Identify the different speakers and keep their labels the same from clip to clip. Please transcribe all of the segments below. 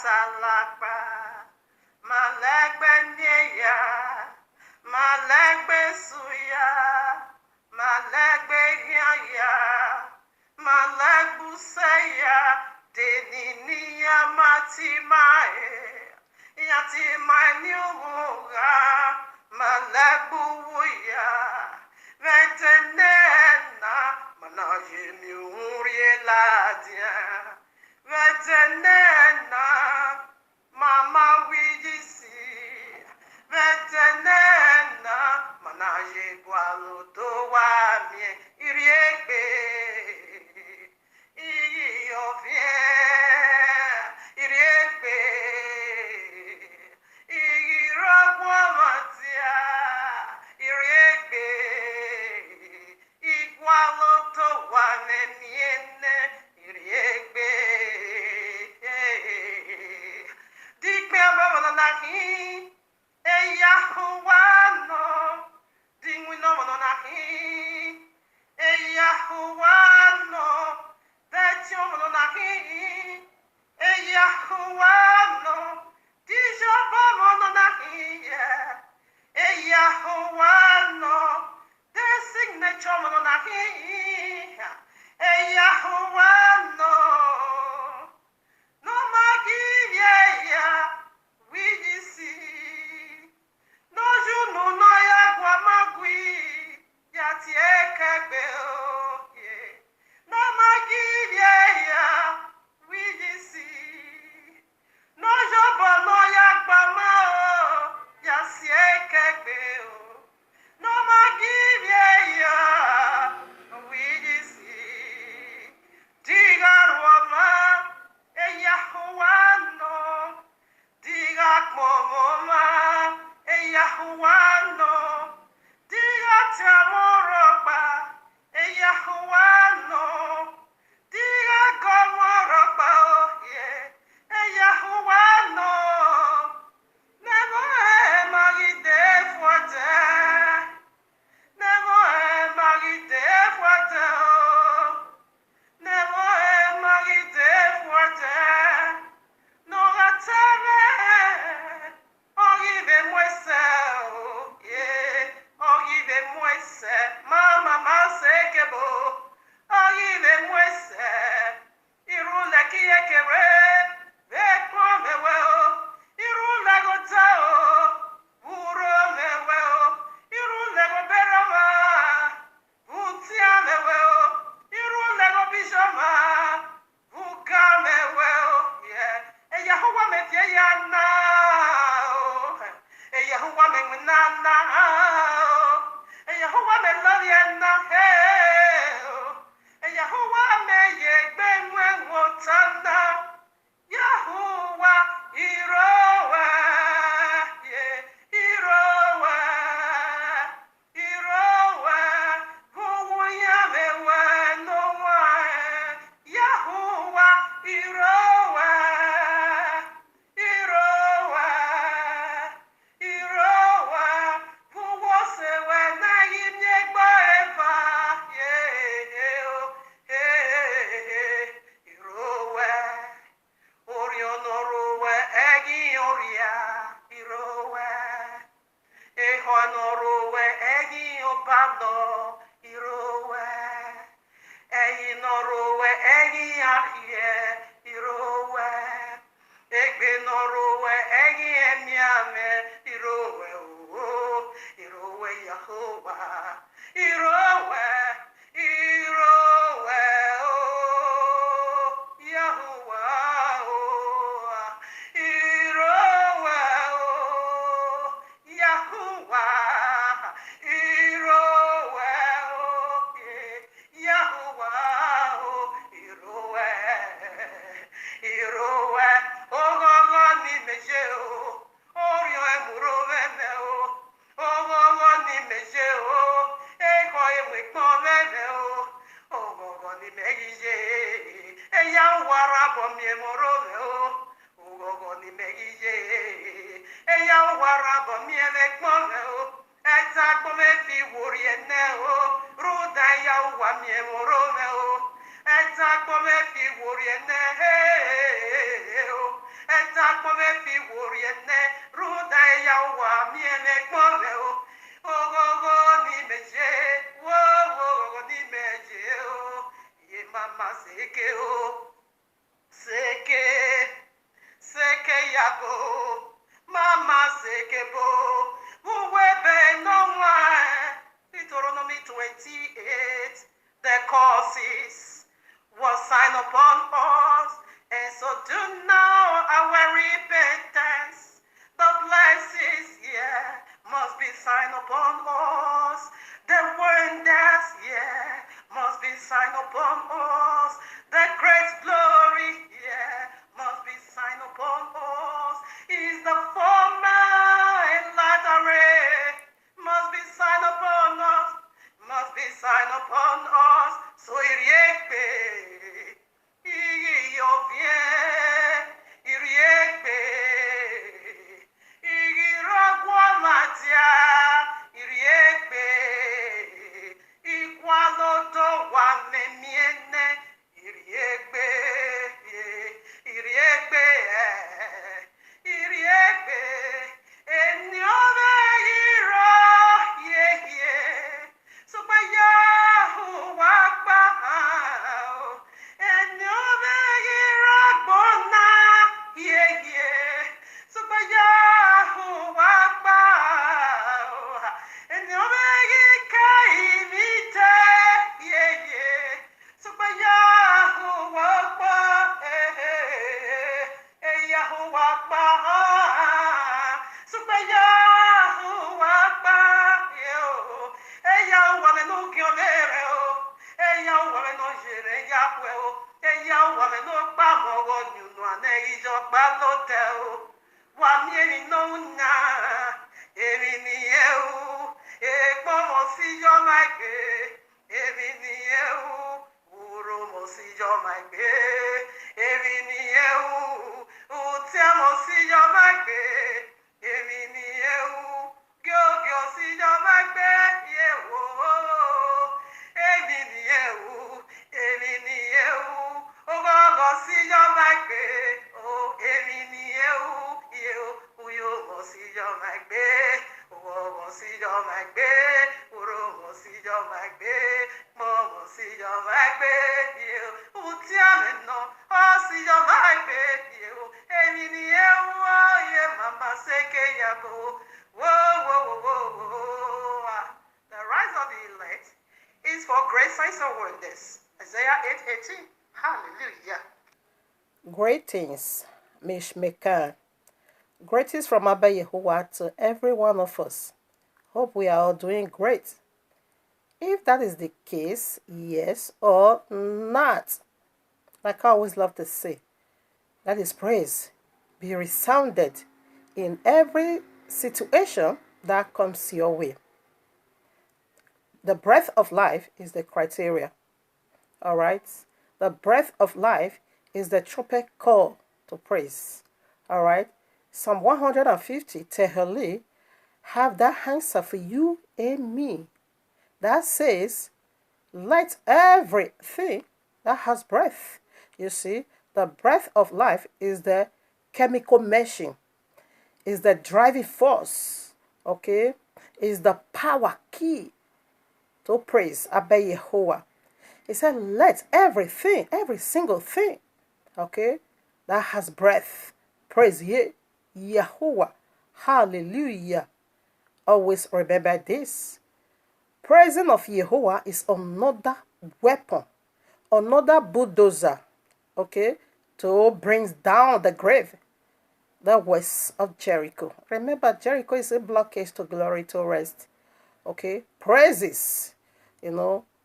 Speaker 1: talakpa, malekbe neya, malekbe suya, malekbe yaya, malekbu seya, deniniya matimae, yatimae niuga, malekbu wuya, vetenena, manayemi urieladia. Vetenena, mama wijisi. Vetenena, manaye gualuto wamie iriegbe. Iyofie, iriegbe. Irogwamatia, iriegbe. Igualoto wane miene, iriegbe. Dikme amamana nahi, Yahuah no. Dingwi no mono nahi, Yahuah no. Betio mono nahi, Yahuah no. Dijoba mono nahi, Yahuah no. The signature mono nahi, Yahuah no. No magi yeah, we see. No juno no ya guamagui, ya tieke beo, yeah. No magi yeah, we see. No jobo no ya guamao, ya sieke beo. No magi yeah, we see. Diga roma. Yahuah no, diga komoma, Yahuah no, diga tamoroba, Yahuah no, diga gomoroba, Yahuah no, never magide fuerte, never magide fuerte. Never magide fuerte, no gatare, ogive muese, yeah, ogive muese, mama masekebo, ogive muese, irule kiekere, vekmo meweo, irule gotao, uro meweo, irule goberama, utia meweo. Bijama, Ukame well, yeah. Yahuah me fiana, Yahuah me nana, Yahuah me loriana, Yahuah me ye ben wotana, Yahuah, Iroa, yeah, Iroa, Iroa, who yame no. Yahuah, Iroah, Iroah, Iroah, who was it when I in your boyfa? Yeah, Iroah, Orionorua, Egi Oria, Iroah, Ehonorua, Egi Obado, Iroah. Egi norowe, egi ahie, irowe. Egbe norowe, egi emiame, irowe, oh, irowe Yahuah, irowe, irowe, oh, Yahuah, oh, irowe, oh, Yahuah, irowe, oh, Yahuah, oh, irowe, irowe, oh, God, ni meje, oh, orio emurove me, oh, God, ni meje, oh, koye mwikome me, oh, God, ni meje, Yahuah rabo mi emurove, oh, God, ni meje, Yahuah rabo mi emekome, oh, etagome fi wuriene, oh, ruda Yahuah mi emurove, oh, etagome fi wuriene, oh, oriene ruda yawa miene kwameo ogogo ni meje wo ni meje o ye mama seke o seke yago mama seke bo uwebe no one. Deuteronomy 28, the curses was signed upon us, and so do now our repentance. The blessings, yeah, must be signed upon us. The wonders, yeah, must be signed upon us. The great glory, yeah, must be signed upon us. Is the former and latter rain must be signed upon us, must be signed upon us. So iriekbe, iyovie, iriekbe, igiragwamatia, iriekbe, ikwalodo wamemiene, iriekbe, iriekbe, iriekbe, enyome iro, yeah. So by YAHUAH'S, enyome iro bona, yeah. So by YAHUAH'S, enyome ikaimite, yeah. So by YAHUAH'S, YAHUAH'S. Super YAHUAH'S, Yahweh no Gionere, Yahweh no Jere Yahweh, Yahweh no Bamo, you know, and Asia Balotel, Wamieni no na, Evinieu, Ebomo si yo my gay, Evinieu, Uromo si yo my gay, Evinieu, Utiamo si yo my gay. Evinieu, Gyo si yo magbe, yewo. Evinieu, Ogogo si yo magbe, oh Evinieu, Uyo si yo magbe, Ogogo si yo magbe, Uromo si yo magbe, Momo si yo magbe, Utiame no, oh si yo magbe, Evinieu, ye mama seke yabo. Whoa. The rise of the elect is for great signs and wonders. Isaiah 8:18. Hallelujah.
Speaker 2: Greetings, Mishmekan. Greetings from Abba Yahuwah to every one of us. Hope we are all doing great. If that is the case, yes or not, like I always love to say, that is praise be resounded in every situation that comes your way. The breath of life is the criteria. All right? The breath of life is the trumpet call to praise. All right? Psalm 150, Tehillim, have that answer for you and me. That says, let everything that has breath. You see, the breath of life is the chemical meshing, is the driving force, okay? Is the power key to praise Abba Yahuwah. He said, let everything, every single thing, okay, that has breath, praise Ye, Yahuwah. Hallelujah. Always remember this. Praising of Yahuwah is another weapon, another bulldozer, okay, to bring down the grave, the walls of Jericho. Remember, Jericho is a blockage to glory to rest. Okay, praises,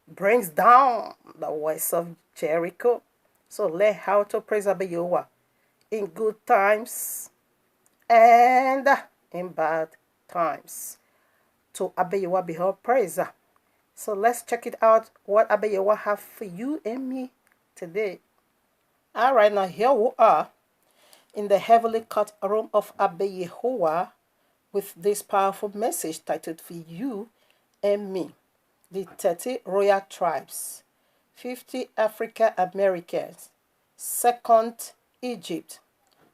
Speaker 2: brings down the walls of Jericho. So learn how to praise Abba Yahuwah in good times and in bad times. To Abba Yahuwah be her praise. So let's check it out, what Abba Yahuwah have for you and me today. All right, now here we are in the heavenly courtroom of Abba Yahuwah with this powerful message titled for you and me. The 30 royal tribes, 50 African Americans, 2nd Egypt,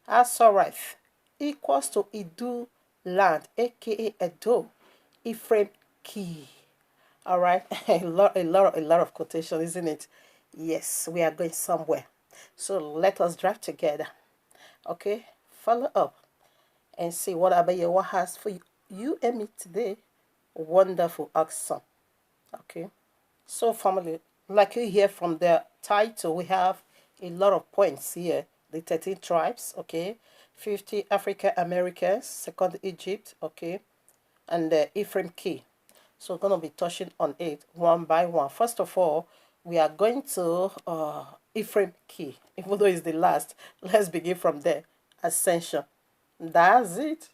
Speaker 2: Arsareth, equals to Iduland, aka Edo, Ephraim key. All right, a lot of quotation, isn't it? Yes, we are going somewhere. So let us drive together. Okay, follow up and see what YAHUAH has for you and me today. Wonderful, awesome. Okay, so family, like you hear from the title, we have a lot of points here. The 13 tribes, okay, 50 African Americans, second Egypt, okay, and the Ephraim key. So we're going to be touching on it one by one. First of all, we are going to Ephraim key, even though it's the last. Let's begin from there. Ascension. That's it.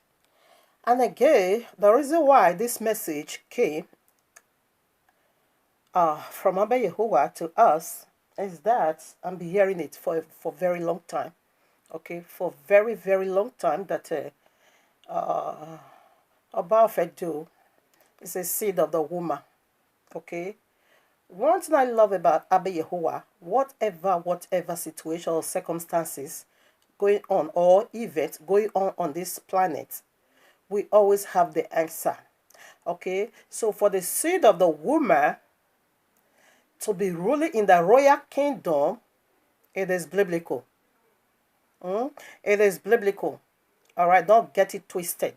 Speaker 2: And again, the reason why this message came from Abba YAHUAH to us is that I'm hearing it for very long time. Okay, for very, very long time that Abba Fedu is a seed of the woman. Okay. One thing I love about Abba YAHUAH, whatever situation or circumstances going on or events going on this planet, we always have the answer. Okay, so for the seed of the woman to be ruling in the royal kingdom, it is biblical. It is biblical. All right, don't get it twisted.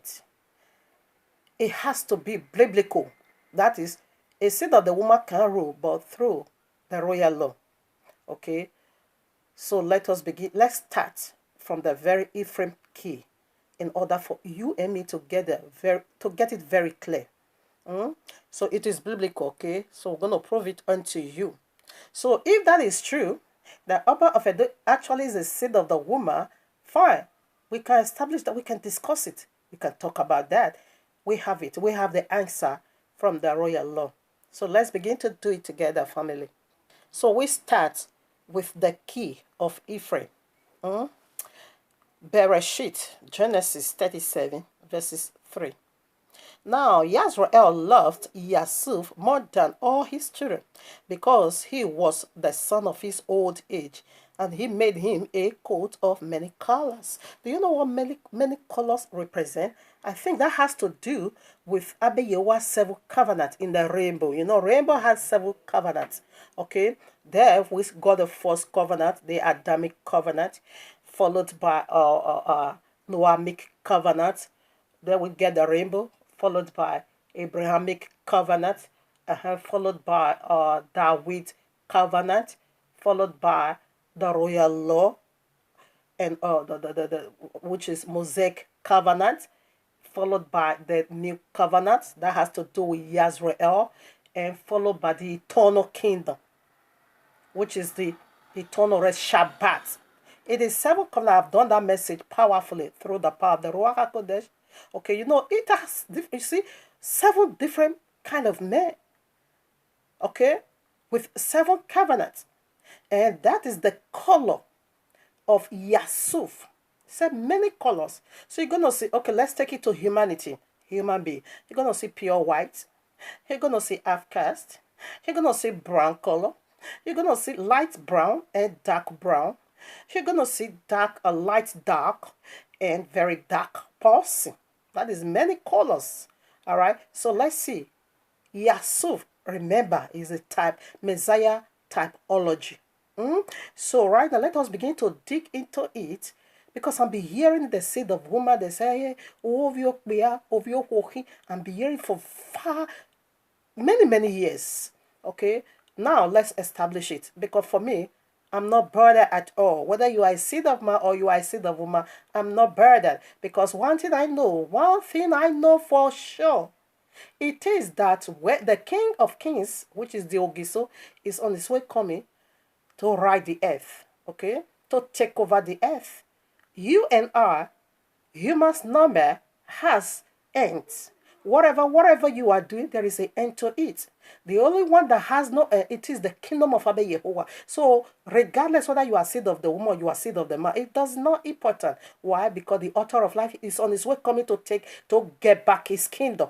Speaker 2: It has to be biblical. That is, a seed of the woman can rule, but through the royal law. Okay, so let us begin. Let's start from the very Ephraim key in order for you and me to get it very clear. So it is biblical, okay? So we're going to prove it unto you. So if that is true, the Abba of Edo actually is the seed of the woman, fine. We can establish that, we can discuss it. We can talk about that. We have it. We have the answer from the royal law. So let's begin to do it together, family. So we start with the key of Ephraim. Bereshit, Genesis 37, verses 3. Now Yasrael loved Yusuf more than all his children, because he was the son of his old age, and he made him a coat of many colors. Do you know what many colors represent? I think that has to do with Abba YAHUAH's seven covenants in the rainbow. You know, rainbow has seven covenants. Okay, there we got the first covenant, the Adamic covenant, followed by Noahic covenant. Then we get the rainbow, followed by Abrahamic covenant, followed by David covenant, followed by the royal law, and which is Mosaic covenant, followed by the new covenant that has to do with Yasrael, and followed by the eternal kingdom, which is the eternal rest, Shabbat. It is seven covenants. I've done that message powerfully through the power of the Ruach HaKodesh. Okay, you know, it has, you see, seven different kind of men. Okay, with seven covenants. And that is the color of Yusuf. Said many colors. So you're going to see, okay, let's take it to humanity. Human being. You're going to see pure white. You're going to see half caste. You're going to see brown color. You're going to see light brown and dark brown. You're going to see dark, light dark, and very dark person. That is many colors. All right. So let's see. Yusuf, remember, is a type, Messiah typology. So right now, let us begin to dig into it, because I'm be hearing the seed of woman. They say, I'm be hearing for many years. Okay. Now let's establish it, because for me, I'm not burdened at all. Whether you are a seed of man or you are a seed of woman, I'm not burdened. Because one thing I know for sure, it is that where the King of Kings, which is the Ogiso, is on his way coming to ride the earth, okay? To take over the earth. You and I, human's number has ends. Whatever you are doing, there is an end to it. The only one that has no end, it is the kingdom of Abba YAHUAH. So regardless whether you are seed of the woman or you are seed of the man, it does not important. Why? Because the author of life is on his way coming to get back his kingdom.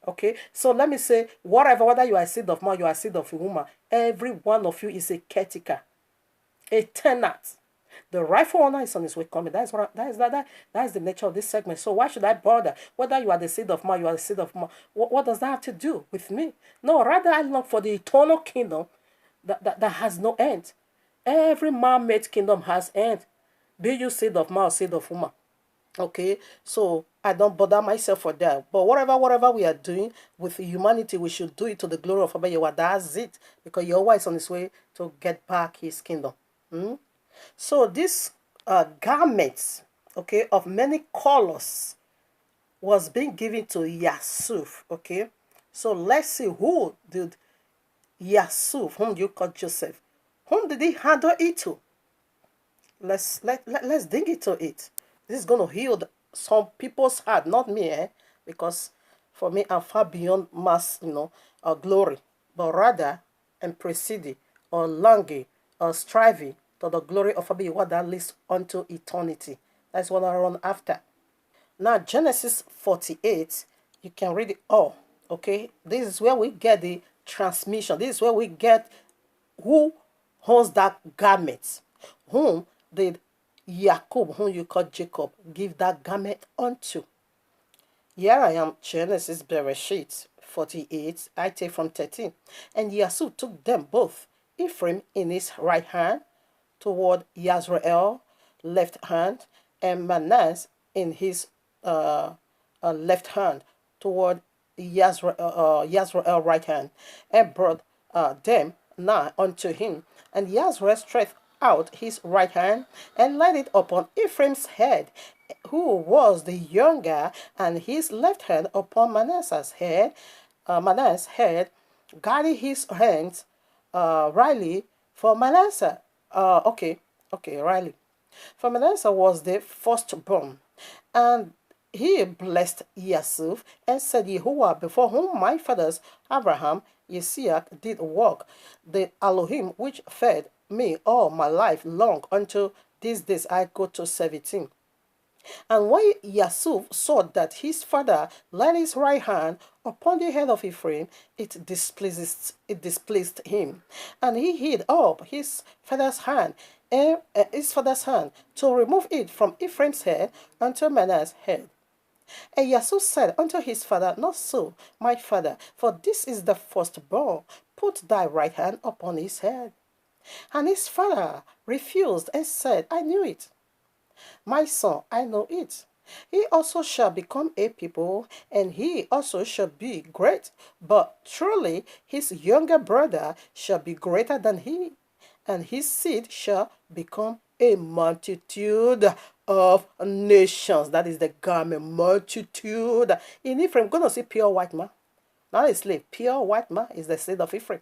Speaker 2: Okay, so let me say, whether you are a seed of man, you are a seed of a woman, every one of you is a caretaker, a tenant. The rightful honor is on his way coming. That is the nature of this segment. So why should I bother? Whether you are the seed of man, you are the seed of man. What does that have to do with me? No, rather I long for the eternal kingdom that has no end. Every man-made kingdom has end. Be you seed of man or seed of woman. Okay, so I don't bother myself for that. But whatever we are doing with humanity, we should do it to the glory of Abba Yahweh. That's it. Because Yahweh is on his way to get back his kingdom. So this garments, okay, of many colors was being given to Yasuf. Okay, so let's see who did Yasuf, whom you call Joseph. Whom did he handle it to? Let's dig into it. This is going to heal some people's heart, not me, because for me, I'm far beyond mass, glory, but rather I'm proceeding or longing or striving to the glory of what that leads unto eternity. That's what I run after. Now, Genesis 48, you can read it all, okay? This is where we get the transmission. This is where we get who owns that garment, whom did Jacob, whom you call Jacob, give that garment unto. Here I am, Genesis Bereshit 48, I take from 13. And Yasuf took them both, Ephraim in his right hand, toward Yazrael, left hand, and Manasseh in his left hand, toward Yazrael right hand, and brought them nigh unto him. And Yazrael stretched out his right hand and laid it upon Ephraim's head, who was the younger, and his left hand upon Manasseh's head, guiding his hands Riley for Manasseh. Riley. For Manasseh was the firstborn, and he blessed Yasuf and said, Yahuwah, before whom my fathers Abraham, Isaac did walk, the Elohim which fed me all my life long until these days I go to 17. And when Yasuf saw that his father laid his right hand upon the head of Ephraim, it displeased him, and he hid up his father's hand to remove it from Ephraim's head unto Manasseh's head. And Yasuf said unto his father, Not so, my father, for this is the firstborn. Put thy right hand upon his head. And his father refused and said, I knew it. My son, I know it. He also shall become a people, and he also shall be great. But truly his younger brother shall be greater than he, and his seed shall become a multitude of nations. That is the garment, multitude. In Ephraim, going to see pure white man. Not a slave. Pure white man is the seed of Ephraim.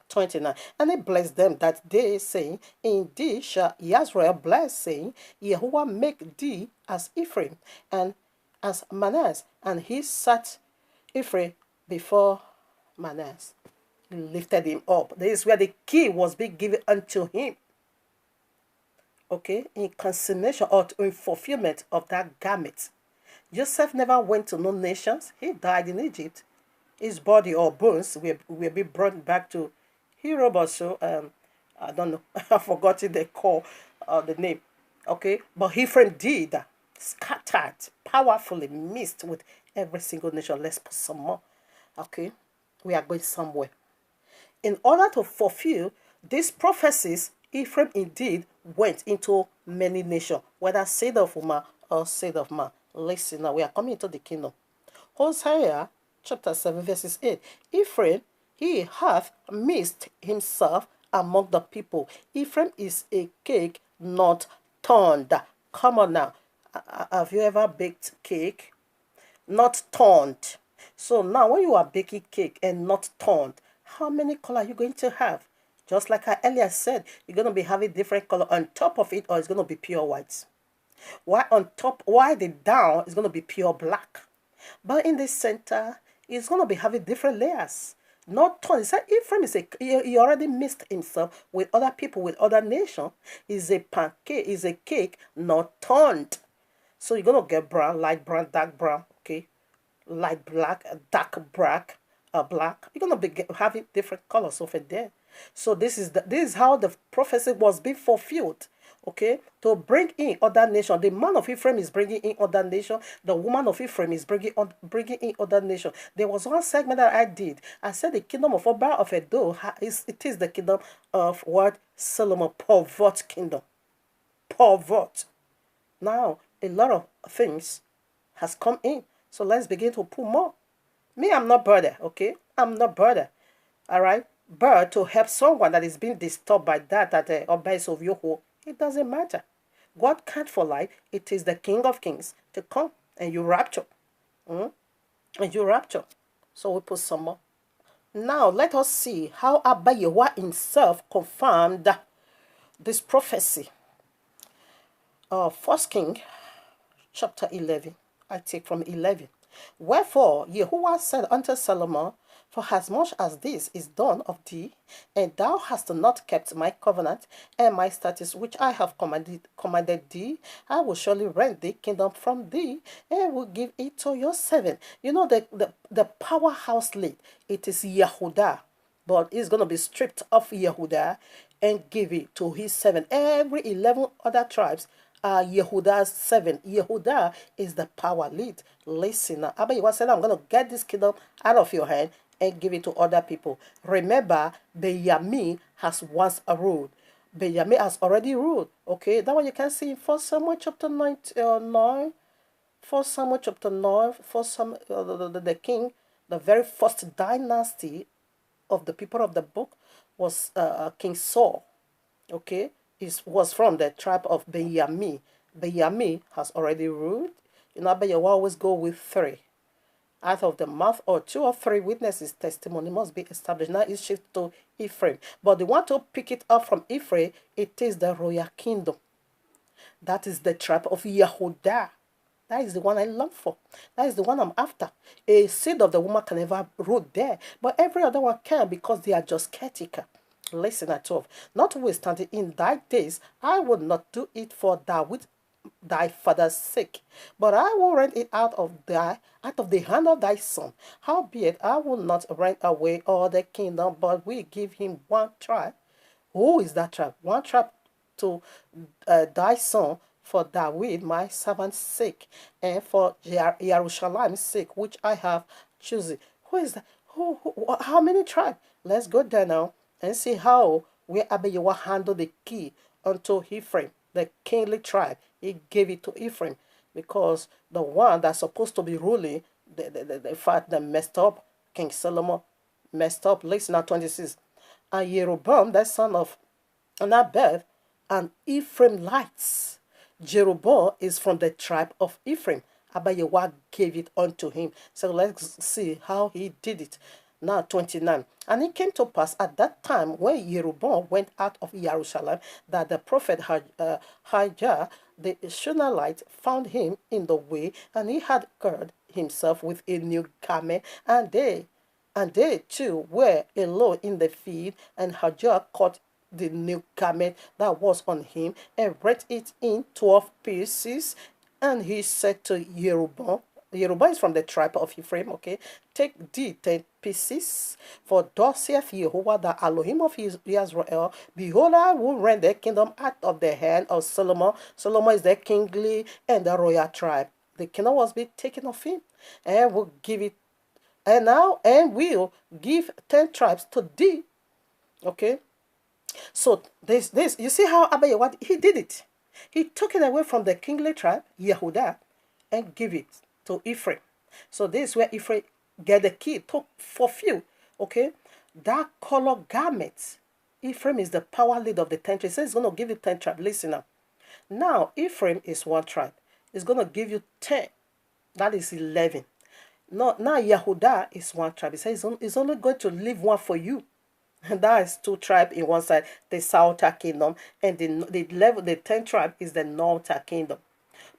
Speaker 2: 29. And he blessed them that day, saying, Indeed shall Yazrael bless, saying, Yahuwah make thee as Ephraim, and as Manasseh. And he sat Ephraim before Manasseh. He lifted him up. This is where the key was being given unto him. Okay, in consummation or in fulfillment of that garment. Joseph never went to no nations. He died in Egypt. His body or bones will be brought back to Europe or so. I don't know. I forgot the call, the name. Okay, but Ephraim did scattered, powerfully mixed with every single nation. Let's put some more. Okay, we are going somewhere. In order to fulfill these prophecies, Ephraim indeed went into many nations, whether seed of woman or seed of man. Listen now, we are coming into the kingdom. Hosea chapter 7 verses 8. Ephraim, he hath mixed himself among the people. Ephraim is a cake not turned. Come on now. Have you ever baked cake? Not turned. So now when you are baking cake and not turned, how many color are you going to have? Just like I earlier said, you're going to be having different color on top of it, or it's going to be pure white. Why on top, why the down is going to be pure black. But in the center, it's going to be having different layers. Not turned. It's like Ephraim is he already mixed himself with other people, with other nations. Is a pancake, is a cake not turned. So you're going to get brown, light brown, dark brown, okay? Light black, dark black, black. You're going to be having different colors over there. So this is how the prophecy was being fulfilled. okay, to bring in other nations. The man of Ephraim is bringing in other nations. The woman of Ephraim is bringing in other nations. There was one segment that I did. I said the kingdom of Oba of Edo it is the kingdom of what? Solomon, pervert kingdom. Pervert. Now, a lot of things has come in. So let's begin to put more. Me, I'm not brother, okay? I'm not brother. All right? But to help someone that is being disturbed by that obeys of Yoho, it doesn't matter. God can't for life. It is the King of Kings to come and you rapture. And you rapture. So we put some more. Now let us see how Abba Yahweh himself confirmed this prophecy. First King chapter 11. I take from 11. Wherefore Yahuwah said unto Solomon, for as much as this is done of thee, and thou hast not kept my covenant and my statutes which I have commanded thee, I will surely rend the kingdom from thee, and will give it to your servant. You know, the powerhouse lead, it is Yehudah, but it's going to be stripped of Yehudah and give it to his servant. Every 11 other tribes are Yehudah's servant. Yehudah is the power lead. Listen, Abba Yahweh said, I'm going to get this kingdom out of your hand and give it to other people. Remember, Benjamin has once ruled. Benjamin has already ruled. Okay, that one you can see in 1 Samuel chapter 9. 1 Samuel chapter 9, 1 Samuel, the king, the very first dynasty of the people of the book was King Saul. Okay, it was from the tribe of Benjamin. Benjamin has already ruled. You know, but you always go with 3. Out of the mouth or 2 or 3 witnesses, testimony must be established. Now it's shifted to Ephraim. But they want to pick it up from Ephraim. It is the royal kingdom. That is the tribe of Yehudah. That is the one I long for. That is the one I'm after. A seed of the woman can never root there. But every other one can, because they are just caretaker. Listen at 12. Notwithstanding, in thy days, I will not do it for David thy father's sake, but I will rend it out of the hand of thy son. Howbeit, I will not rend away all the kingdom, but will give him one tribe. Who is that tribe? One tribe to thy son, for David my servant's sake, and for Jerusalem's sake, which I have chosen. Who is that? How many tribes? Let's go there now and see how where Abba Yahweh handled the key unto Ephraim, the kingly tribe. He gave it to Ephraim because the one that's supposed to be ruling, the fact that messed up, King Solomon messed up. Listen at 26. And Jeroboam, the son of Nebat, and Ephraimites. Jeroboam is from the tribe of Ephraim. Abba Yahweh gave it unto him. So let's see how he did it. Now 29. And it came to pass at that time when Jeroboam went out of Jerusalem, that the prophet Hajah the Shunalite found him in the way, and he had girded himself with a new garment, and they too were alone in the field, and Hajah caught the new garment that was on him, and rent it in 12 pieces. And he said to Jeroboam, Jeroboam is from the tribe of Ephraim, okay? Take thee 10 pieces, for thus saith Yahuwah, the Elohim of Israel, behold, I will rend the kingdom out of the hand of Solomon. Solomon is the kingly and the royal tribe. The kingdom was being taken of him, and will give it, and will give 10 tribes to thee. Okay? So this you see how Abba Yahweh, he did it. He took it away from the kingly tribe, Yehudah, and give it to Ephraim. So this is where Ephraim get the key to fulfill. Okay, that color garment. Ephraim is the power lead of the 10 tribes. He says he's going to give you 10 tribes. Listen up. Now Ephraim is one tribe. It's going to give you 10. That is 11. Now Yehudah is one tribe. He says he's only going to leave one for you. And that is 2 tribes in one side, the southern kingdom, and the 10th tribe is the northern kingdom.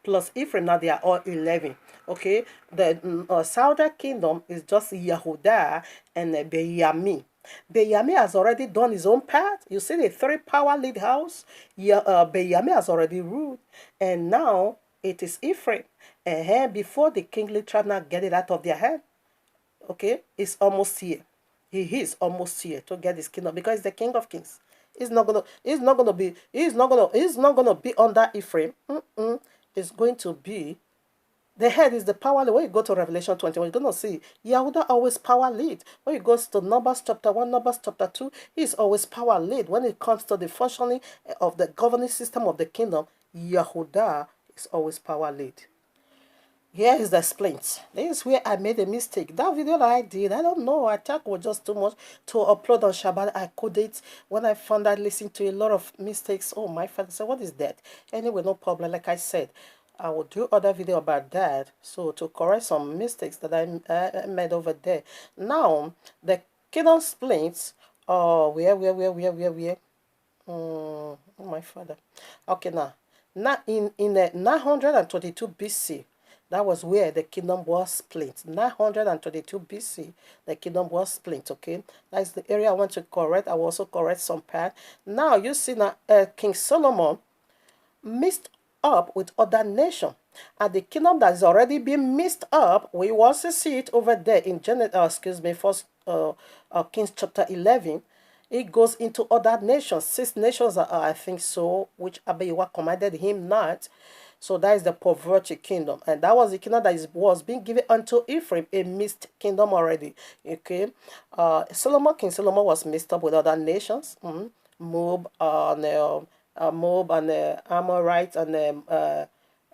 Speaker 2: Plus Ephraim, now they are all 11. Okay, the southern kingdom is just Yehudah and Benjamin. Benjamin has already done his own part. You see the 3 power lead house. Benjamin has already ruled, and now it is Ephraim. And before the kingly tribe now get it out of their hand, okay, it's almost here. He is almost here to get his kingdom because he's the King of Kings. He's not gonna be under Ephraim. It's going to be the head is the power lead. When you go to Revelation 21, you're going to see Yahudah always power lead. When you go to Numbers chapter 1, Numbers chapter 2, he's always power lead. When it comes to the functioning of the governing system of the kingdom, Yahudah is always power lead. Here is the splint. This is where I made a mistake. That video that I did, I don't know. I thought it was just too much to upload on Shabbat. I couldn't. When I found out, listening to a lot of mistakes. Oh, my father said, what is that? Anyway, no problem. Like I said, I will do other video about that. So to correct some mistakes that I made over there. Now, the kingdom splint. Oh, where? Oh, my father. Okay, now in the 922 BC. That was where the kingdom was split. 922 BC, the kingdom was split, okay? That's the area I want to correct. I will also correct some part. Now, you see now, King Solomon mixed up with other nations. And the kingdom that is already been mixed up, we also see it over there in First Kings chapter 11. It goes into other nations. 6 nations, I think so, which Abayewa commanded him not. So that is the perverted kingdom. And that was the kingdom that was being given unto Ephraim, a mixed kingdom already. Okay. King Solomon was mixed up with other nations. Moab and Amorite and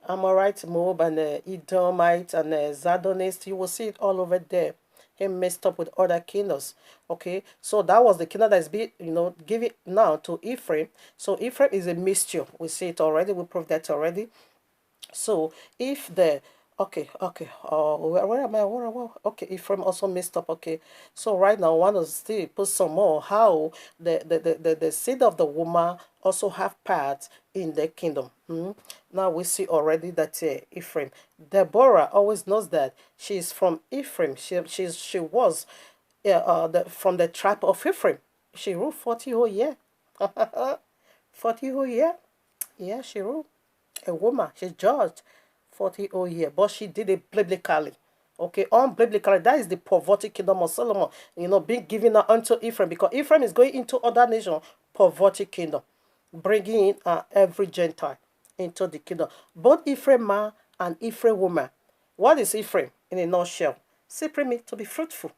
Speaker 2: Amorite, Moab and Edomite and Zidonites. You will see it all over there. Him mixed up with other kingdoms. Okay, so that was the kingdom that is being, given now to Ephraim. So Ephraim is a mixture. We see it already. We proved that already. So if the where am I? Okay, Ephraim also messed up. Okay, so right now I want to still put some more how the seed of the woman also have part in the kingdom. Now we see already that Ephraim. Deborah always knows that she is from Ephraim. She was from the tribe of Ephraim. She ruled 40 whole year. 40 whole year. Yeah, she ruled. A woman, she judged 40 whole year, but she did it biblically. Okay, unbiblically, that is the perverted kingdom of Solomon, being given unto Ephraim, because Ephraim is going into other nation, perverted kingdom, bringing in every Gentile into the kingdom. Both Ephraim man and Ephraim woman. What is Ephraim in a nutshell? Simply mean to be fruitful.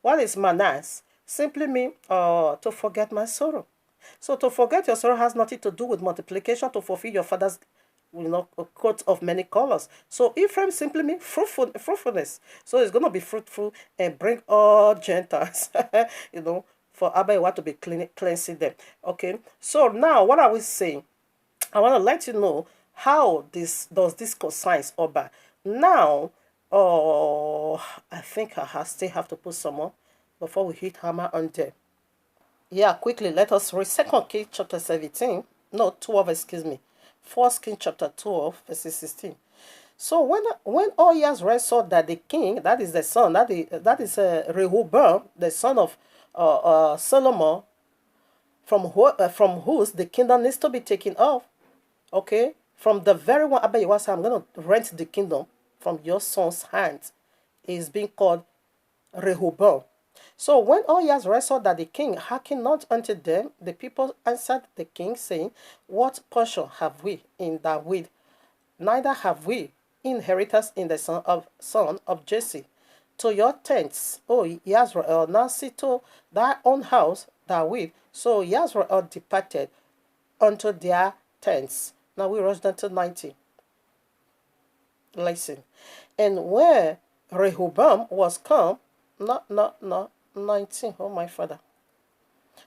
Speaker 2: What is Manasseh? Simply mean to forget my sorrow. So to forget your sorrow has nothing to do with multiplication to fulfill your father's coat of many colors. So Ephraim simply means fruitfulness. So it's going to be fruitful and bring all Gentiles, for Abayewa to be cleansing them. Okay, so now what are we saying? I want to let you know how does this concerns Oba. Now, I think I still have to put some more before we hit hammer on them. Yeah, quickly, let us read 2 Kings chapter 17. No, 12, excuse me. 1 Kings chapter 12, verses 16. So when all YAHUAH'S saw that the king, that is the son, that is Rehoboam, the son of Solomon, from whose the kingdom needs to be taken off. Okay? From the very one Abayewa said, I'm going to rent the kingdom from your son's hands. Is being called Rehoboam. So when all YAHUAH'S saw that the king hearkened not unto them, the people answered the king, saying, what portion have we in David? Neither have we inheritance in the son of Jesse. To your tents, O Yasrael, now see to thy own house, David. So Yasrael departed unto their tents. Now we rush down to 19. Listen. And where Rehoboam was come, no, 19. Oh, my father.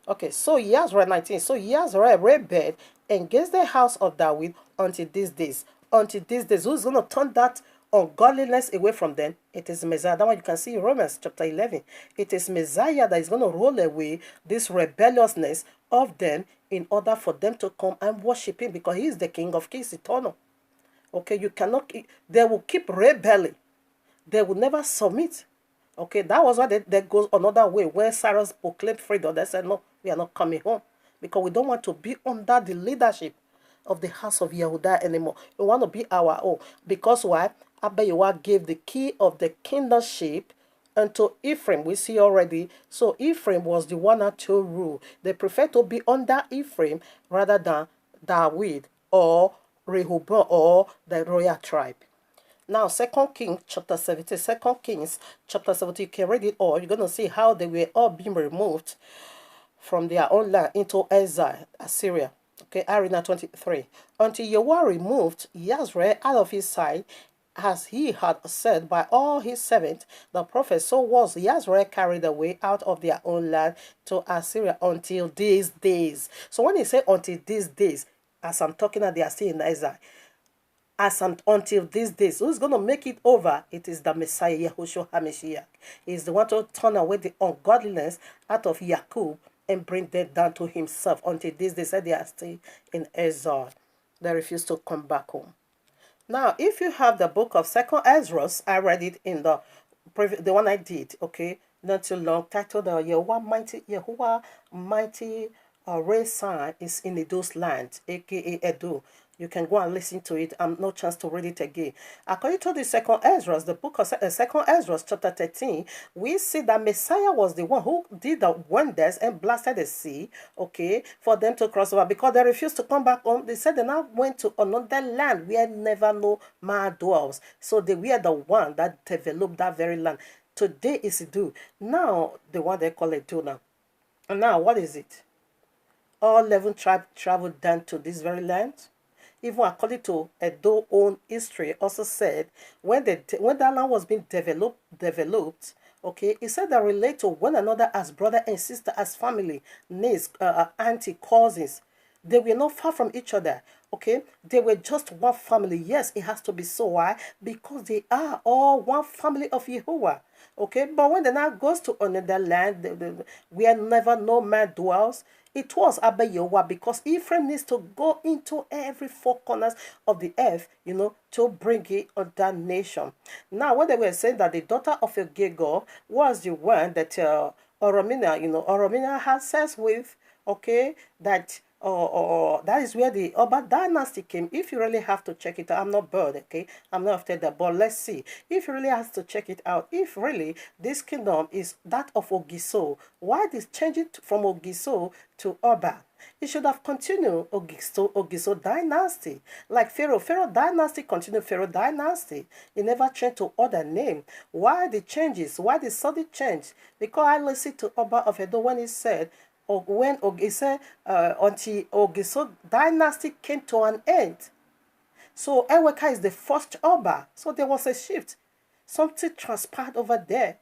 Speaker 2: Okay, so Yahweh 19. So Yahweh rebelled against the house of David until these days. Until these days. Who's going to turn that ungodliness away from them? It is Messiah. That one you can see in Romans chapter 11. It is Messiah that is going to roll away this rebelliousness of them in order for them to come and worship him, because he is the King of Kings, eternal. Okay, you cannot, they will keep rebelling. They will never submit. Okay, that was why there goes another way. When Cyrus proclaimed freedom, they said, no, we are not coming home, because we don't want to be under the leadership of the house of Yahudah anymore. We want to be our own. Because why? Abayewa gave the key of the kingdomship and to Ephraim, we see already. So Ephraim was the one that to rule. They prefer to be under Ephraim rather than David or Rehoboam or the royal tribe. Now, Second Kings chapter 17, 2 Kings chapter 17, you can read it all. You're going to see how they were all being removed from their own land into exile, Assyria. Okay, Arena 23. Until Yahweh removed Yazrael out of his sight, as he had said by all his servants, the prophets, so was Yazrael carried away out of their own land to Assyria until these days. So when he said until these days, as I'm talking about, they are still in exile. Until these days, who's going to make it over? It is the Messiah, Yahushua HaMashiach. He is the one to turn away the ungodliness out of Jacob and bring them down to himself. Until this, they said they are still in exile. They refuse to come back home. Now, if you have the book of 2 Esdras, I read it in the one I did, okay, not too long, titled Yahuwah Mighty Race Sign is in Edo's land, aka Edo. You can go and listen to it. No chance to read it again. According to the 2 Esdras, the book of 2 Esdras, chapter 13, we see that Messiah was the one who did the wonders and blasted the sea, okay, for them to cross over because they refused to come back home. They said they now went to another land where never no man dwells. So they were the one that developed that very land. Today is Edo. Now, the one they call Edo now. And now, what is it? All 11 tribes traveled down to this very land. Even according to Edo's own history, also said when that land was being developed, okay, it said they relate to one another as brother and sister, as family, niece, auntie, cousins. They were not far from each other, okay? They were just one family. Yes, it has to be so. Why? Because they are all one family of Yahuwah, okay? But when the now goes to another land where never no man dwells, it was Abba Yahuwah, because Ephraim needs to go into every four corners of the earth, to bring it on that nation. Now, when they were saying that the daughter of a Gego was the one that Oromina had sex with, okay, that that is where the Oba dynasty came. If you really have to check it out, I'm not bored, okay? I'm not after that, but let's see. If you really have to check it out, if really this kingdom is that of Ogiso, why this changing from Ogiso to Oba? It should have continued Ogiso dynasty. Like Pharaoh dynasty continued Pharaoh dynasty. It never changed to other name. Why the changes? Why the sudden change? Because I listened to Oba of Edo when he said, when until Ogiso dynasty came to an end. So Eweka is the first Oba. So there was a shift. Something transpired over there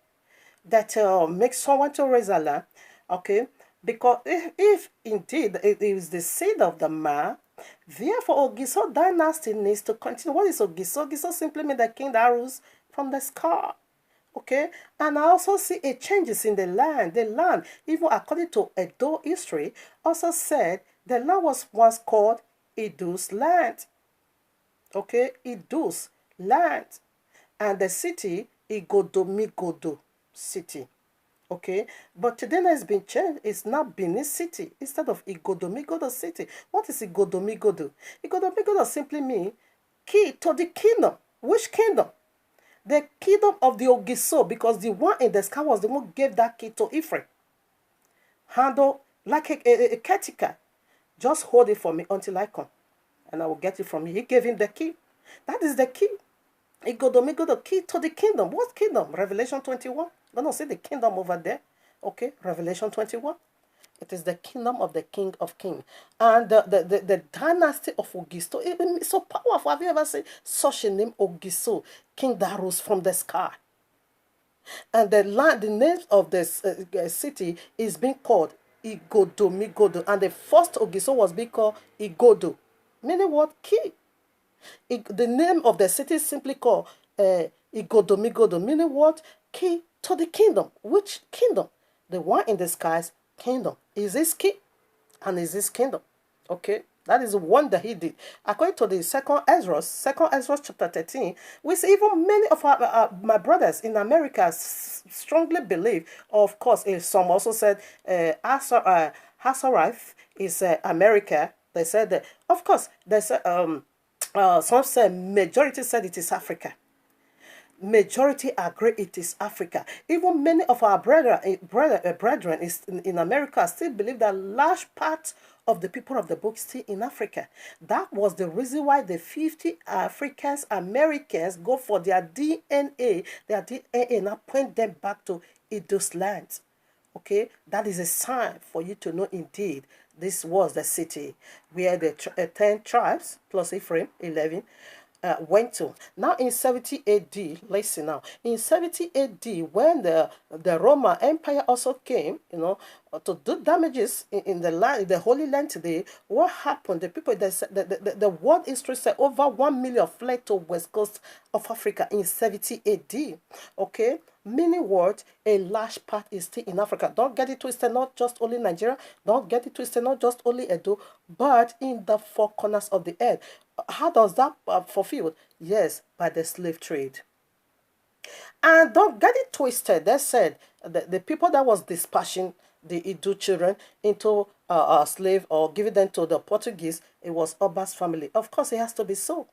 Speaker 2: that makes someone to raise a land. Okay? Because if indeed it is the seed of the man, therefore Ogiso dynasty needs to continue. What is Ogiso? Ogiso simply means the king that rules from the sky. Okay, and I also see a changes in the land. The land, even according to Edo history, also said the land was once called Idu's land. Okay, Idu's land. And the city, Igodomigodo city. Okay, but today has been changed. It's now Benin city instead of Igodomigodo city. What is Igodomigodo? Igodomigodo simply means key to the kingdom. Which kingdom? The kingdom of the Ogiso, because the one in the sky was the one who gave that key to Ephraim. Handle like a caretaker. Just hold it for me until I come, and I will get it from you. He gave him the key. That is the key. The key to the kingdom. What kingdom? Revelation 21. You're going to see the kingdom over there. Okay, Revelation 21. It is the kingdom of the King of Kings. And the dynasty of Ogiso, it's so powerful. Have you ever seen such a name, Ogiso, king that rose from the sky? And the name of this city is being called Igodomigodo. And the first Ogiso was being called Igodo. Meaning what? Key. The name of the city is simply called Igodomigodo. Meaning what? Key to the kingdom. Which kingdom? The one in the skies kingdom. Is this key? And is this kingdom? Okay. That is the one that he did. According to the 2 Esdras chapter 13, we see even many of my brothers in America strongly believe, of course, some also said Arsareth is America. They said that, of course, they said, some said, majority said it is Africa. majority agree it is Africa. Even many of our brethren is in America still believe that large part of the people of the book still in Africa. That was the reason why the 50 Africans, Americans go for their DNA. Their DNA now point them back to Iduland. Okay, that is a sign for you to know indeed this was the city where the 10 tribes plus Ephraim, 11, went to. Now in 70 AD, listen now, in 70 AD, when the Roman Empire also came, to do damages in the land, the Holy Land today, what happened? The people, the world history said over 1 million fled to west coast of Africa in 70 AD. Okay, meaning what? A large part is still in Africa. Don't get it twisted, not just only Nigeria. Don't get it twisted, not just only Edo, but in the four corners of the earth. How does that fulfilled? Yes, by the slave trade. And don't get it twisted. They said the people that was dispatching the Idu children into a slave or giving them to the Portuguese, it was Oba's family. Of course, it has to be so.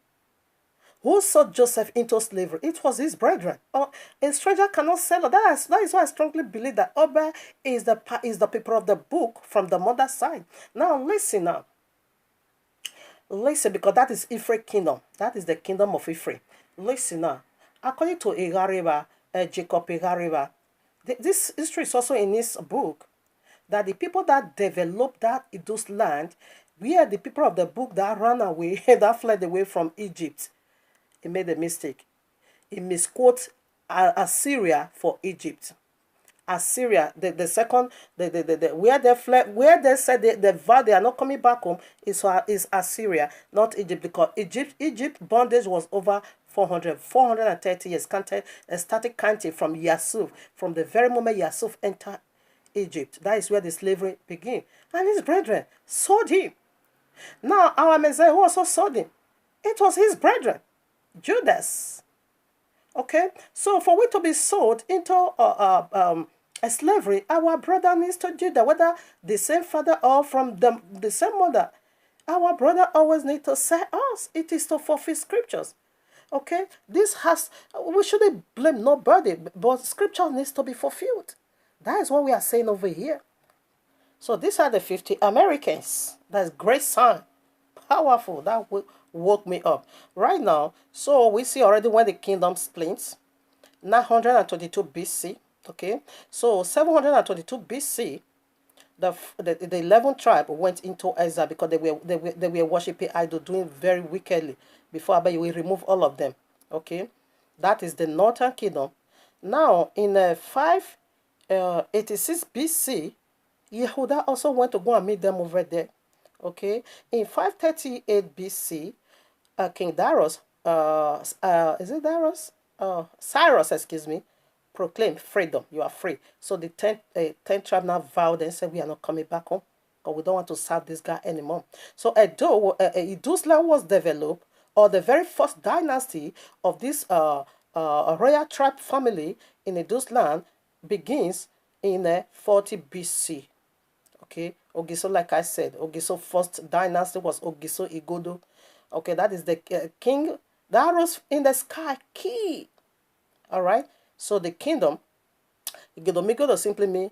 Speaker 2: Who sold Joseph into slavery? It was his brethren. A stranger cannot sell. That is why I strongly believe that Oba is the people of the book from the mother's side. Now listen now. Listen, because that is Ephraim kingdom. That is the kingdom of Ephraim. Listen now. According to Jacob Igariba, this history is also in his book, that the people that developed that Idus land were the people of the book that ran away, that fled away from Egypt. He made a mistake. He misquoted Assyria for Egypt. Assyria, the second, where they fled, where they said they vowed they are not coming back home is Assyria, not Egypt, because Egypt bondage was over 430 years, started counting from Yusuf, from the very moment Yusuf entered Egypt. That is where the slavery began. And his brethren sold him. Now, our Messiah who also sold him, it was his brethren, Judas. Okay, so for we to be sold into a slavery, our brother needs to do that, whether the same father or from the same mother. Our brother always needs to say us. It is to fulfill scriptures. Okay, we shouldn't blame nobody, but scripture needs to be fulfilled. That is what we are saying over here. So these are the 50 Americans. That's great sign. Powerful. That woke me up. Right now, so we see already when the kingdom splits. 922 BC. Okay. So 722 BC, the 11th tribe went into exile because they were worshiping idol, doing very wickedly. Before we remove all of them. Okay. That is the northern kingdom. Now in 586 BC, Yehuda also went to go and meet them over there. Okay, in 538 BC, King Darius, is it Darius? Cyrus, excuse me, proclaimed freedom. You are free. So the 10th tribe now vowed and said, we are not coming back home, because we don't want to serve this guy anymore. So Iduland was developed, or the very first dynasty of this royal tribe family in Iduland begins in 40 BC. Okay, Ogiso, like I said, Ogiso first dynasty was Ogiso Igodo. Okay, that is the king that rose in the sky, key. All right, so the kingdom, Igodo simply mean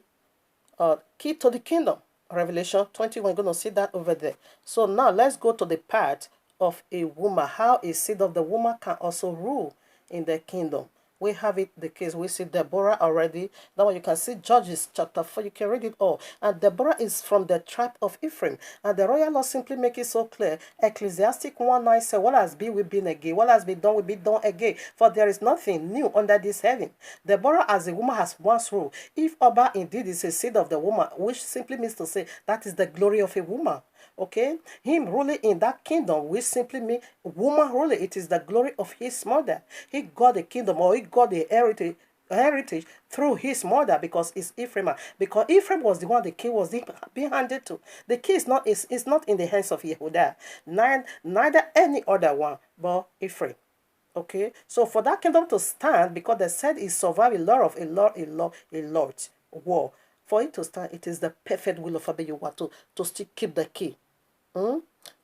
Speaker 2: key to the kingdom. Revelation 21, you're going to see that over there. So now let's go to the part of a woman, how a seed of the woman can also rule in the kingdom. We have it, the case, we see Deborah already. Now you can see Judges chapter 4, you can read it all. And Deborah is from the tribe of Ephraim. And the royal law simply make it so clear. Ecclesiastic 1:9 says, what has been will be again. What has been done will be done again. For there is nothing new under this heaven. Deborah as a woman has once ruled. If Oba indeed is a seed of the woman, which simply means to say that is the glory of a woman. Okay, him ruling in that kingdom, which simply means woman ruling, it is the glory of his mother. He got the kingdom, or he got the heritage through his mother, because it's Ephraim. Because Ephraim was the one the king was being handed to. The key is not in the hands of Yehuda, neither any other one but Ephraim. Okay, so for that kingdom to stand, because they said it survived a lot of war. For it to stand, it is the perfect will of Abba Yehovah to still keep the key.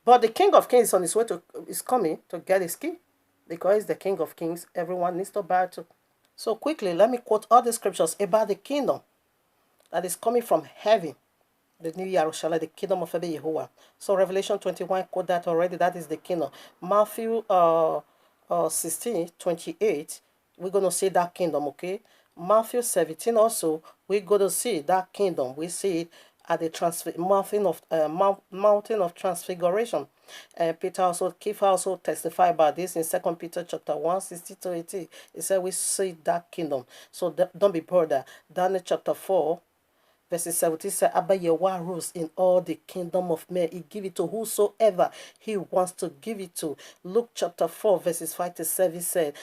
Speaker 2: But the King of Kings is on his way is coming to get his key. because he's the King of Kings. Everyone needs to bow to. So quickly, let me quote all the scriptures about the kingdom that is coming from heaven. The new Jerusalem, the kingdom of Yahuwah. So Revelation 21, quote that already. That is the kingdom. Matthew 16:28, we're going to see that kingdom, okay? Matthew 17 also, we're going to see that kingdom. We see it at the mountain of transfiguration. Peter also, Keith also testified about this in 2 Peter chapter 1, 60-80. He said we see that kingdom. So don't be bothered. Daniel chapter 4, verses 17 said, Abba Yahweh rules in all the kingdom of men. He give it to whosoever he wants to give it to. Luke chapter 4, verses 5-7 said,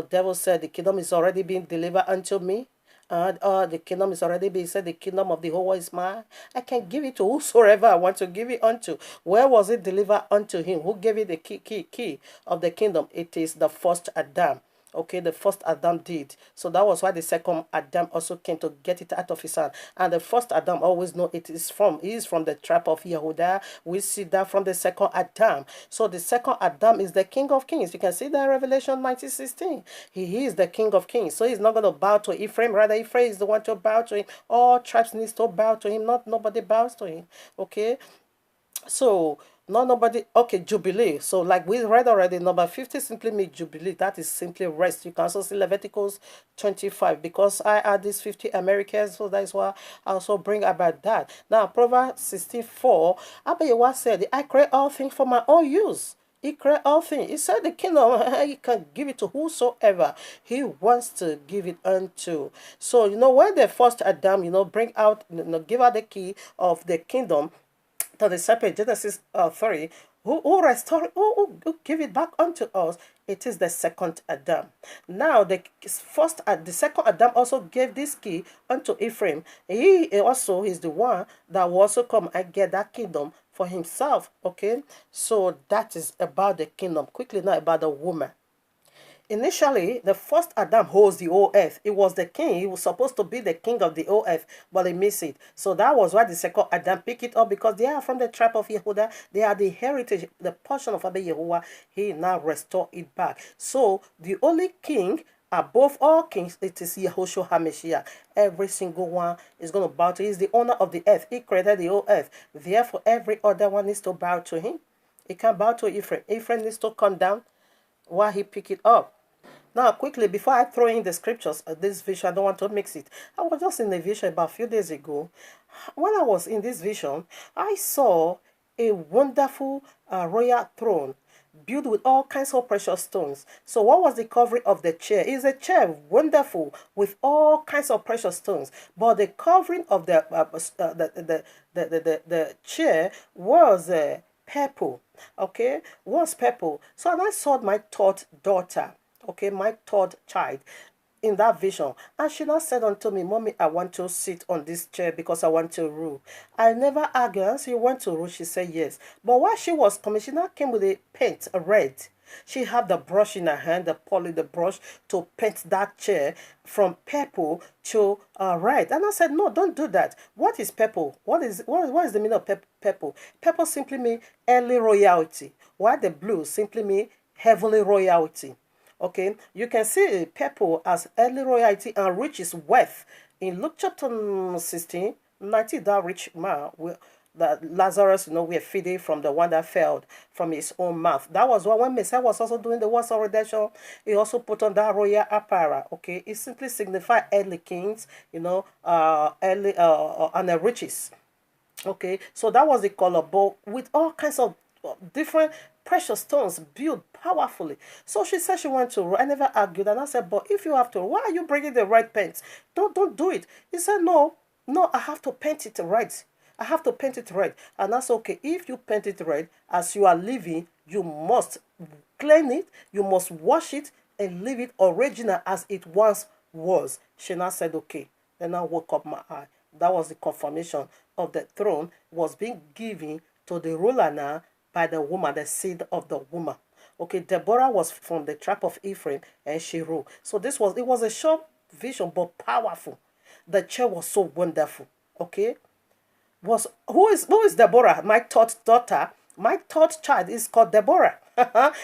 Speaker 2: devil said, the kingdom is already being delivered unto me. The kingdom is already being said, the kingdom of the whole world is mine. I can give it to whosoever I want to give it unto. Where was it delivered unto him? Who gave it the key of the kingdom? It is the first Adam. Okay, the first Adam did. So that was why the second Adam also came to get it out of his hand. And the first Adam always know he is from the tribe of Yehuda. We see that from the second Adam. So the second Adam is the King of Kings. You can see that in Revelation 19:16. He is the King of Kings. So he's not going to bow to Ephraim. Rather, Ephraim is the one to bow to him. All tribes needs to bow to him. Nobody bows to him. Okay. So nobody. Okay, Jubilee. So like we read already, number 50 simply means Jubilee. That is simply rest. You can also see Leviticus 25, because I add these 50 Americans, so that's why I also bring about that. Now Proverbs 16:4, Abba Yahweh said, I create all things for my own use. He created all things. He said the kingdom, he can give it to whosoever he wants to give it unto. So, when the first Adam, bring out, give out the key of the kingdom to the serpent, Genesis 3, who give it back unto us? It is the second Adam. Now the second Adam also gave this key unto Ephraim. He also is the one that will also come and get that kingdom for himself. Okay, so that is about the kingdom. Quickly now about the woman. Initially, the first Adam holds the whole earth. It was the king. He was supposed to be the king of the whole earth, but he missed it. So that was why the second Adam picked it up, because they are from the tribe of Yehuda. They are the heritage, the portion of Abba Yahuwah. He now restored it back. So the only king above all kings, it is Yahushua HaMashiach. Every single one is going to bow to him. He is the owner of the earth. He created the whole earth. Therefore, every other one needs to bow to him. He can't bow to Ephraim. Ephraim needs to come down while he pick it up. Now, quickly, before I throw in the scriptures, this vision, I don't want to mix it. I was just in a vision about a few days ago. When I was in this vision, I saw a wonderful royal throne built with all kinds of precious stones. So what was the covering of the chair? It's a chair, wonderful, with all kinds of precious stones. But the covering of the chair was purple. Okay, was purple. So I saw my third daughter. Okay, my third child in that vision. And she now said unto me, Mommy, I want to sit on this chair because I want to rule. I never argued. So you want to rule? She said yes. But while she was coming, she now came with a paint, a red. She had the brush in her hand, the brush to paint that chair from purple to red. And I said, no, don't do that. What is purple? What is the meaning of purple? Purple simply means early royalty, while the blue simply means heavenly royalty. Okay, you can see purple as early royalty and riches wealth. In Luke chapter 16, 19, that rich man, that Lazarus, we are feeding from the one that fell from his own mouth. That was why when Messiah was also doing the works of redemption, he also put on that royal apparel. Okay, it simply signifies early kings, early and the riches. Okay, so that was the color, but with all kinds of different precious stones built powerfully. So she said she wanted to. I never argued, and I said, but if you have to, why are you bringing the red paint? Don't do it. He said, no, I have to paint it red. I have to paint it red. And that's okay. If you paint it red, as you are living, you must clean it, you must wash it, and leave it original as it once was. She now said, okay. Then I woke up my eye. That was the confirmation of the throne was being given to the ruler now by the woman, the seed of the woman. Okay, Deborah was from the tribe of Ephraim and she ruled. So it was a short vision but powerful. The chair was so wonderful. Okay, who is Deborah? My third daughter My third child is called Deborah.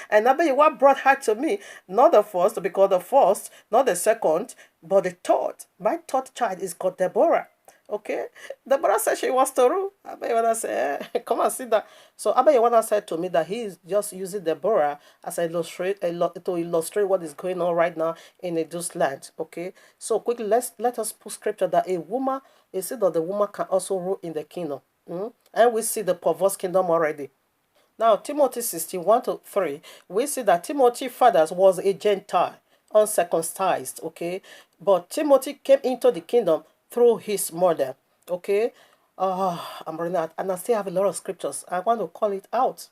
Speaker 2: And Abayewa brought her to me, not the first, because the first, not the second, but the third. My third child is called Deborah. Okay, Deborah said she wants to rule. Abayewa said, come and see that. So Abayewa said to me that he is just using Deborah as to illustrate what is going on right now in Iduland's land. Okay, so quickly let us put scripture that a woman, a seed of the woman can also rule in the kingdom. And we see the perverse kingdom already. Now, Timothy 16:1-3, we see that Timothy fathers was a Gentile, uncircumcised, okay? But Timothy came into the kingdom through his mother, okay? I'm running out, and I still have a lot of scriptures. I want to call it out.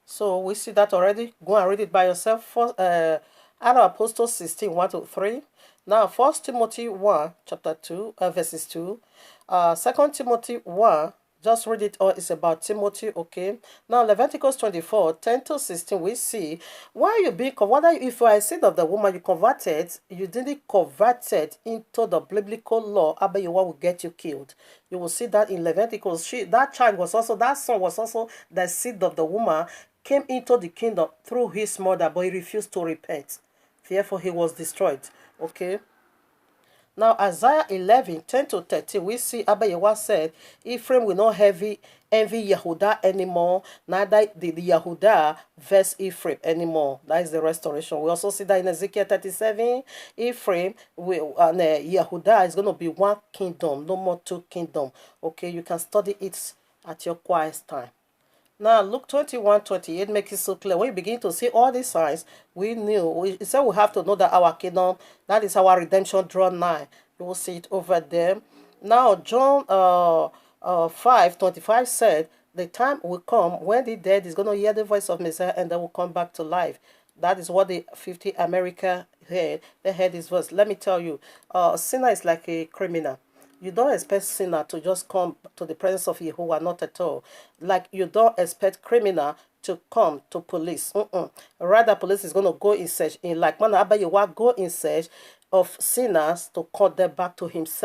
Speaker 2: So we see that already. Go and read it by yourself. First, Acts of Apostles 16:1-3. Now, First Timothy 1, chapter 2, verses 2. 2 Timothy 1, just read it all. It's about Timothy, okay? Now, Leviticus 24:10-16, we see why you be converted. If you are a seed of the woman, you converted, you didn't convert it into the biblical law, Abayewa will get you killed. You will see that in Leviticus. That child was also, that son was also the seed of the woman, came into the kingdom through his mother, but he refused to repent. Therefore, he was destroyed, okay? Now, Isaiah 11:10-13, we see Abayewa said, Ephraim will not envy Yahudah anymore, neither did Yahudah verse Ephraim anymore. That is the restoration. We also see that in Ezekiel 37, Ephraim and Yahudah is going to be one kingdom, no more two kingdoms. Okay, you can study it at your quiet time. Now, Luke 21:28 makes it so clear. When you begin to see all these signs, we said we have to know that our kingdom, that is our redemption, draw nigh. You will see it over there. Now, John 5:25 said, the time will come when the dead is going to hear the voice of Messiah and they will come back to life. That is what the 50 America heard. They heard this verse. Let me tell you, sinner is like a criminal. You don't expect sinner to just come to the presence of Yahuwah, not at all. Like you don't expect criminal to come to police. Rather, police is going to go in search, in like man Abayewa go in search of sinners to call them back to himself.